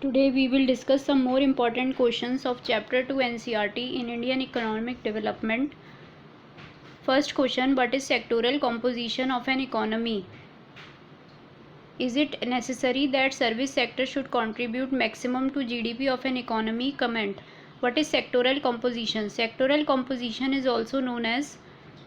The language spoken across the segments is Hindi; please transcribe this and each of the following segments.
Today we will discuss some more important questions of Chapter 2 NCERT in Indian Economic Development. First question, what is sectoral composition of an economy? Is it necessary that service sector should contribute maximum to GDP of an economy? Comment. What is sectoral composition? Sectoral composition is also known as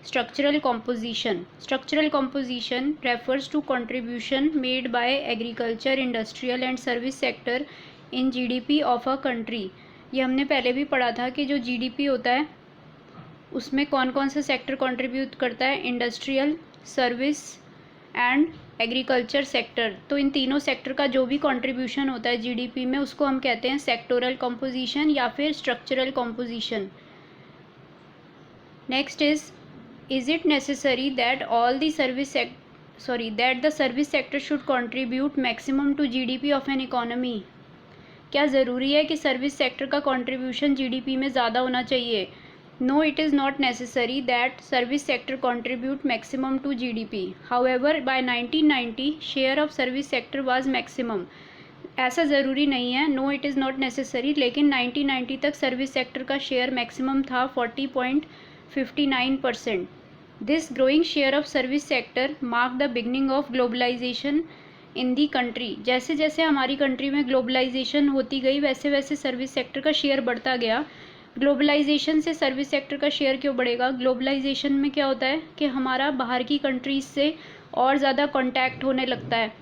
structural composition. Structural composition refers to contribution made by agriculture, industrial and service sector in GDP of a country. ये हमने पहले भी पढ़ा था कि जो GDP होता है उसमें कौन कौन सा सेक्टर कंट्रीब्यूट करता है, industrial, service and agriculture sector. तो इन तीनों सेक्टर का जो भी कंट्रीब्यूशन होता है GDP में उसको हम कहते हैं सेक्टोरल कंपोजिशन या फिर structural composition. Next is it necessary that the service sector should contribute maximum to GDP of an economy? क्या ज़रूरी है कि सर्विस सेक्टर का कंट्रीब्यूशन GDP में ज़्यादा होना चाहिए? No, it is not necessary that service sector contribute maximum to GDP. However, by 1990 share of service sector was maximum. ऐसा ज़रूरी नहीं है, no it is not necessary, लेकिन 1990 तक सर्विस सेक्टर का शेयर मैक्सिमम था 40.59%. This growing share of service sector marked the beginning of globalization in the country. जैसे जैसे हमारी कंट्री में ग्लोबलाइजेशन होती गई वैसे वैसे सर्विस सेक्टर का शेयर बढ़ता गया. ग्लोबलाइजेशन से सर्विस सेक्टर का शेयर क्यों बढ़ेगा? ग्लोबलाइजेशन में क्या होता है कि हमारा बाहर की कंट्रीज़ से और ज़्यादा कॉन्टैक्ट होने लगता है,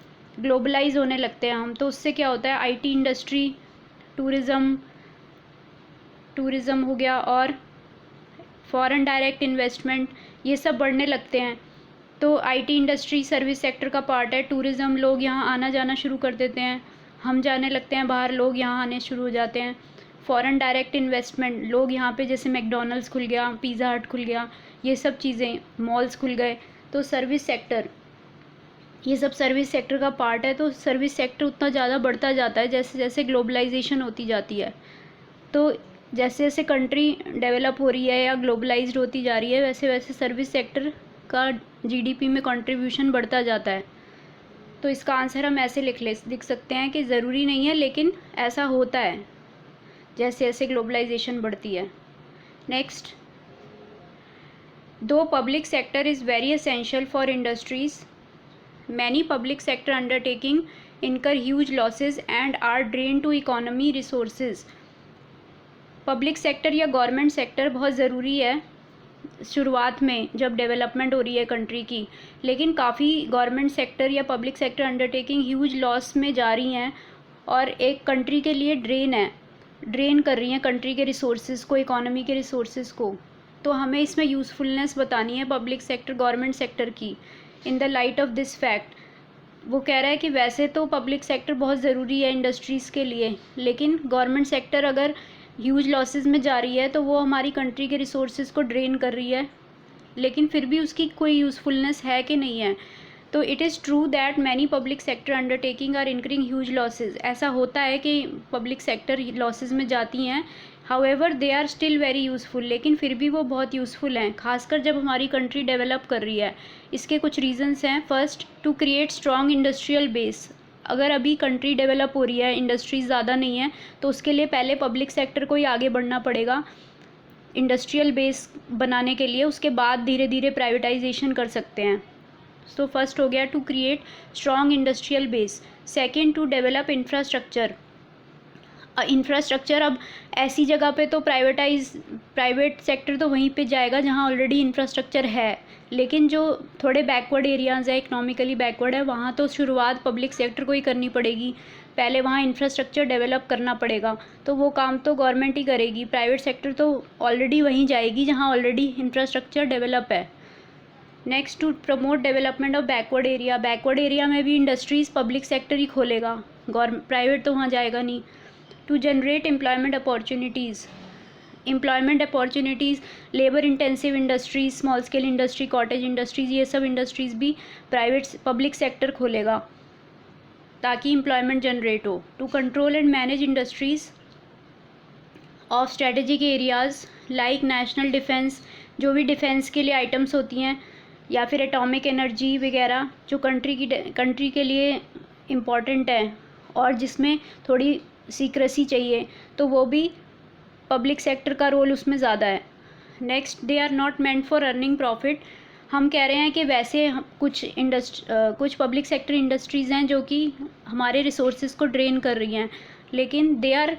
ग्लोबलाइज होने लगते हैं हम. तो उससे क्या होता है, आईटी इंडस्ट्री, टूरिज़्म हो गया और फॉरेन डायरेक्ट इन्वेस्टमेंट, ये सब बढ़ने लगते हैं. तो आईटी इंडस्ट्री सर्विस सेक्टर का पार्ट है. टूरिज़्म, लोग यहाँ आना जाना शुरू कर देते हैं, हम जाने लगते हैं बाहर, लोग यहाँ आने शुरू हो जाते हैं. फॉरेन डायरेक्ट इन्वेस्टमेंट, लोग यहाँ पे, जैसे मैकडॉनल्ड्स खुल गया, पिज़्ज़ा हट खुल गया, ये सब चीज़ें, मॉल्स खुल गए. तो सर्विस सेक्टर, ये सब सर्विस सेक्टर का पार्ट है. तो सर्विस सेक्टर उतना ज़्यादा बढ़ता जाता है जैसे जैसे ग्लोबलाइजेशन होती जाती है. तो जैसे जैसे कंट्री डेवलप हो रही है या ग्लोबलाइज्ड होती जा रही है वैसे वैसे सर्विस सेक्टर का GDP में कंट्रीब्यूशन बढ़ता जाता है. तो इसका आंसर हम ऐसे लिख सकते हैं कि ज़रूरी नहीं है लेकिन ऐसा होता है जैसे जैसे ग्लोबलाइजेशन बढ़ती है. नेक्स्ट, दो public sector is very essential for industries, many public sector undertaking incur huge losses and are drain to economy resources. Public sector या गवर्नमेंट सेक्टर बहुत ज़रूरी है शुरुआत में जब डेवलपमेंट हो रही है कंट्री की, लेकिन काफ़ी गवर्नमेंट सेक्टर या public sector undertaking huge loss में जा रही हैं और एक कंट्री के लिए ड्रेन कर रही हैं कंट्री के रिसोर्सेज को, इकोनॉमी के रिसोर्सेज को. तो हमें इसमें यूज़फुलनेस बतानी है पब्लिक सेक्टर गवर्नमेंट सेक्टर की. In the light of this fact, वो कह रहा है कि वैसे तो पब्लिक सेक्टर बहुत ज़रूरी है इंडस्ट्रीज़ के लिए, लेकिन गवर्नमेंट सेक्टर अगर ह्यूज लॉसेस में जा रही है तो वो हमारी कंट्री के रिसोर्सेज को ड्रेन कर रही है, लेकिन फिर भी उसकी कोई यूज़फुलनेस है कि नहीं है. तो it is true that many public sector undertaking are incurring huge losses. ऐसा होता है कि पब्लिक सेक्टर लॉसेज में जाती हैं, however they are still very useful, लेकिन फिर भी वो बहुत यूज़फुल हैं, खासकर जब हमारी कंट्री डेवलप कर रही है. इसके कुछ रीजंस हैं. First, to create strong industrial base. अगर अभी कंट्री डेवलप हो रही है, इंडस्ट्रीज़ ज़्यादा नहीं है, तो उसके लिए पहले पब्लिक सेक्टर को ही आगे बढ़ना पड़ेगा इंडस्ट्रियल बेस बनाने के लिए, उसके बाद धीरे धीरे प्राइवेटाइजेशन कर सकते हैं. सो फर्स्ट हो गया to create strong industrial base. Second, to develop infrastructure. Infrastructure अब ऐसी जगह पे तो प्राइवेट सेक्टर तो वहीं पे जाएगा जहाँ ऑलरेडी इंफ्रास्ट्रक्चर है, लेकिन जो थोड़े बैकवर्ड एरियाज़ है, इकोनॉमिकली बैकवर्ड है, वहाँ तो शुरुआत पब्लिक सेक्टर को ही करनी पड़ेगी. पहले वहाँ इंफ्रास्ट्रक्चर डेवलप करना पड़ेगा, तो वो काम तो गवर्नमेंट ही करेगी. प्राइवेट सेक्टर तो ऑलरेडी वहीं जाएगी जहाँ ऑलरेडी इंफ्रास्ट्रक्चर डेवलप है. Next, to promote development of backward area. Backward area में भी इंडस्ट्रीज़ पब्लिक सेक्टर ही खोलेगा, प्राइवेट तो वहाँ जाएगा नहीं. To generate employment opportunities. Labour intensive industries, small scale industry, cottage industries, ये सब इंडस्ट्रीज़ भी पब्लिक सेक्टर खोलेगा ताकि एम्प्लॉयमेंट जनरेट हो. To control and manage industries of strategic areas like national defence. जो भी डिफेंस के लिए आइटम्स होती हैं या फिर एटॉमिक एनर्जी वगैरह जो कंट्री के लिए इम्पॉर्टेंट है और जिसमें थोड़ी सीक्रेसी चाहिए, तो वो भी पब्लिक सेक्टर का रोल उसमें ज़्यादा है। Next, they are not meant for earning profit. हम कह रहे हैं कि वैसे कुछ पब्लिक सेक्टर इंडस्ट्रीज़ हैं जो कि हमारे रिसोर्सेज को ड्रेन कर रही हैं, लेकिन they are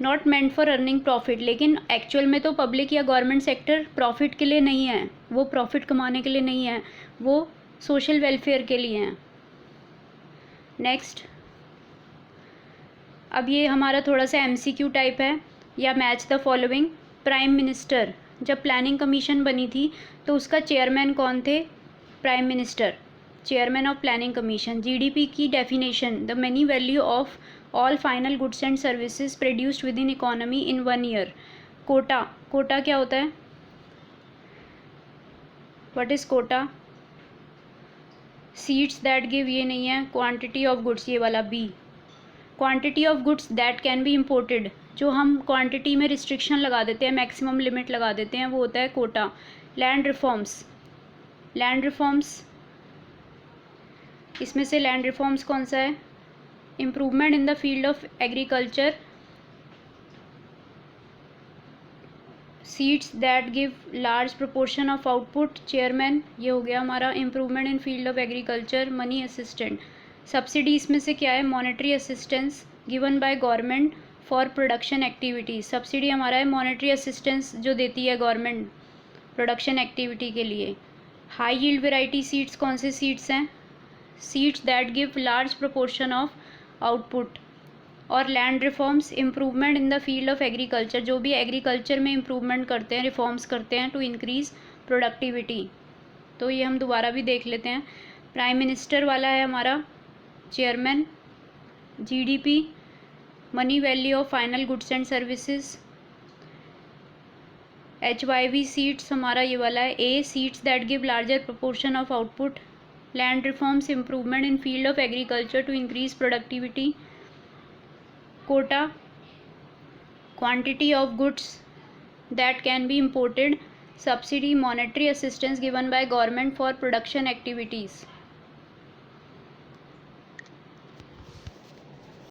not meant for earning profit. लेकिन एक्चुअल में तो पब्लिक या गवर्नमेंट सेक्टर प्रॉफिट के लिए नहीं है, वो प्रॉफिट कमाने के लिए नहीं है, वो सोशल वेलफेयर के लिए हैं। नेक्स्ट, अब ये हमारा थोड़ा सा MCQ टाइप है, या match the following. Prime minister, जब प्लानिंग कमीशन बनी थी तो उसका चेयरमैन कौन थे? Prime minister, chairman of planning commission. GDP की definition, the money value of all final goods and services produced within economy in 1 year. Quota, quota क्या होता है? What is quota? Seeds that give, ये नहीं है। क्वांटिटी ऑफ गुड्स, ये वाला B। Quantity of goods that can be imported, जो हम क्वांटिटी में रिस्ट्रिक्शन लगा देते हैं, मैक्सिमम लिमिट लगा देते हैं, वो होता है quota. Land reforms, land reforms, इसमें से लैंड रिफॉर्म्स कौन सा है? Improvement in the field of agriculture. Seeds that give large proportion of output, chairman, ये हो गया हमारा। Improvement in field of agriculture, money assistant. Subsidy इसमें से क्या है? Monetary assistance given by government for production activities. Subsidy हमारा है मॉनेटरी असिस्टेंस जो देती है गवर्नमेंट प्रोडक्शन एक्टिविटी के लिए। हाई यील्ड वेराइटी सीड्स कौन से सीड्स हैं? Seeds that give large proportion of output. और land reforms, improvement in the field of agriculture, जो भी एग्रीकल्चर में इम्प्रूवमेंट करते हैं, रिफॉर्म्स करते हैं टू इंक्रीज़ प्रोडक्टिविटी। तो ये हम दोबारा भी देख लेते हैं। प्राइम मिनिस्टर वाला है हमारा chairman. GDP, money value of final goods and services. HYV seeds हमारा ये वाला है A, seeds that give larger proportion of output. Land reforms, improvement in field of agriculture to increase productivity. Quota, quantity of goods that can be imported. Subsidy, monetary assistance given by government for production activities.